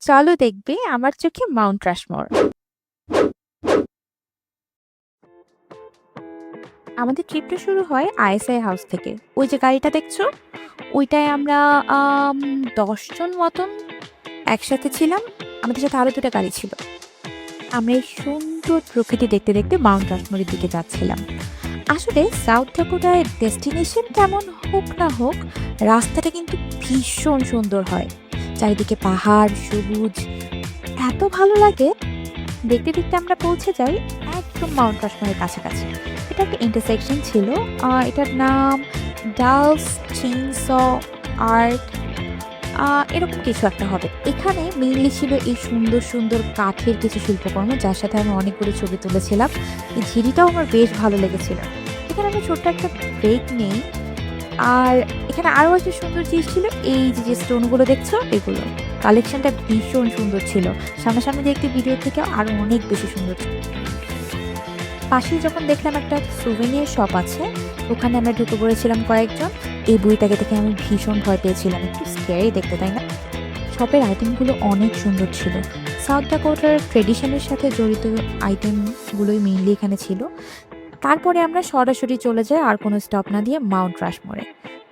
চলো দেখবে আমার চোখে মাউন্ট রাশমোর। আমাদের ট্রিপটা শুরু হয় আইএসআই হাউস থেকে। ওই যে গাড়িটা দেখছো, ওইটায় আমরা 10 জন মতন একসাথে ছিলাম। আমাদের সাথে আরো দুটো গাড়ি ছিল। আমরা এই সুন্দর প্রকৃতি দেখতে দেখতে মাউন্ট রাশমোরের দিকে যাচ্ছিলাম। আসলে সাউথ ডাকোটায় ডেস্টিনেশন কেমন হোক না হোক, রাস্তাটা কিন্তু ভীষণ সুন্দর হয়। চারিদিকে পাহাড়, সবুজ, এত ভালো লাগে। দেখতে দেখতে আমরা পৌঁছে যাই একদম মাউন্ট কাশ্মীরের কাছাকাছি। এটা একটা ইন্টারসেকশন ছিল। এটার নাম ডালস চিনস আর্ট, এরকম কিছু একটা হবে। এখানে মেইনলি ছিল এই সুন্দর সুন্দর কাঠের কিছু শিল্পকর্ম, যার সাথে আমি অনেকগুলো ছবি তুলেছিলাম। এই ঝিরিটাও আমার বেশ ভালো লেগেছিল। এখানে আমি ছোট্ট একটা ব্রেক নেই। আর এখানে আরো একটা সুন্দর জিনিস ছিল, এই যে যে স্টোনগুলো দেখছো, এগুলো কালেকশনটা ভীষণ সুন্দর ছিল। সামনাসামনি দেখতে ভিডিও থেকে আরো অনেক বেশি সুন্দর ছিল। পাশেই যখন দেখলাম একটা সুভেনিয়ার শপ আছে, ওখানে আমরা ঢুকে পড়েছিলাম কয়েকজন। এই বইটাকে দেখে আমি ভীষণ ভয় পেয়েছিলাম, একটু স্ক্যারি দেখতে, তাই না? শপের আইটেমগুলো অনেক সুন্দর ছিল। সাউথ ডাকোটার ট্রেডিশনের সাথে জড়িত আইটেমগুলোই মেইনলি এখানে ছিল। তারপরে আমরা সরাসরি চলে যাই আর কোনো স্টপ না দিয়ে মাউন্ট রাশমোরে।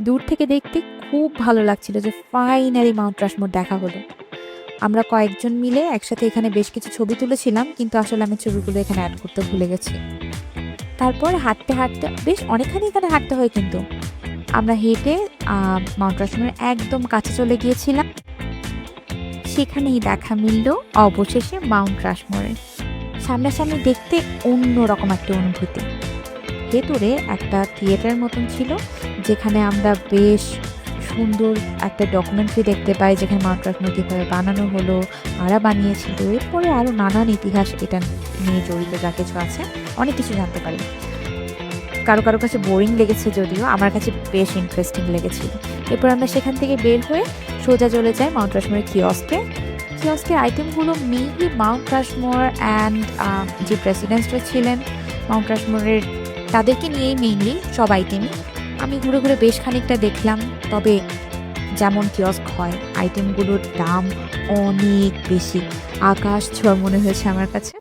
দূর থেকে দেখতে খুব ভালো লাগছিল যে ফাইনালি মাউন্ট রাশমোর দেখা হলো। আমরা কয়েকজন মিলে একসাথে এখানে বেশ কিছু ছবি তুলেছিলাম, কিন্তু আসলে আমি ছবিগুলো এখানে অ্যাড করতে ভুলে গেছি। তারপর হাঁটতে হাঁটতে বেশ অনেকখানি এখানে হাঁটতে হয়, কিন্তু আমরা হেঁটে মাউন্ট রাশমোরের একদম কাছে চলে গিয়েছিলাম। সেখানেই দেখা মিলল অবশেষে মাউন্ট রাশমোরের। সামনাসামনি দেখতে অন্যরকম একটা অনুভূতি। ভেতরে একটা থিয়েটার মতন ছিল, যেখানে আমরা বেশ সুন্দর একটা ডকুমেন্টারি দেখতে পাই, যেখানে মাউন্ট রাশমোর কীভাবে বানানো হলো, কারা বানিয়েছিল, এরপরে আরও নানান ইতিহাস এটা নিয়ে জড়িত যা কিছু আছে, অনেক কিছু জানতে পারি। কারো কারো কাছে বোরিং লেগেছে, যদিও আমার কাছে বেশ ইন্টারেস্টিং লেগেছিল। এরপর আমরা সেখান থেকে বের হয়ে সোজা চলে যাই মাউন্ট রাশমোরের কিয়স্কে। কিয়স্কের আইটেমগুলো মেইনলি মাউন্ট রাশমোর অ্যান্ড যে প্রেসিডেন্টরা ছিলেন মাউন্ট রাশমোরের, তাদেরকে নিয়েই মেইনলি সব আইটেমই। আমি ঘুরে ঘুরে বেশ খানিকটা দেখলাম। তবে যেমন কিয়স্ক হয়, আইটেমগুলোর দাম অনেক বেশি, আকাশ ছোঁয়া মনে হয়েছে আমার কাছে।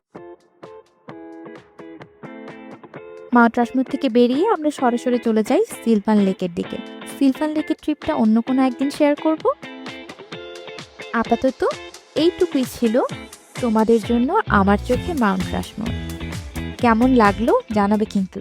মাউন্ট রাশমোর থেকে বেরিয়ে আমরা সরাসরি চলে যাই সিলভান লেকের দিকে। সিলভান লেকের ট্রিপটা অন্য কোনো একদিন শেয়ার করব। আপাতত এইটুকুই ছিল তোমাদের জন্য আমার চোখে মাউন্ট রাশমোর। কেমন লাগলো জানাবে কিন্তু।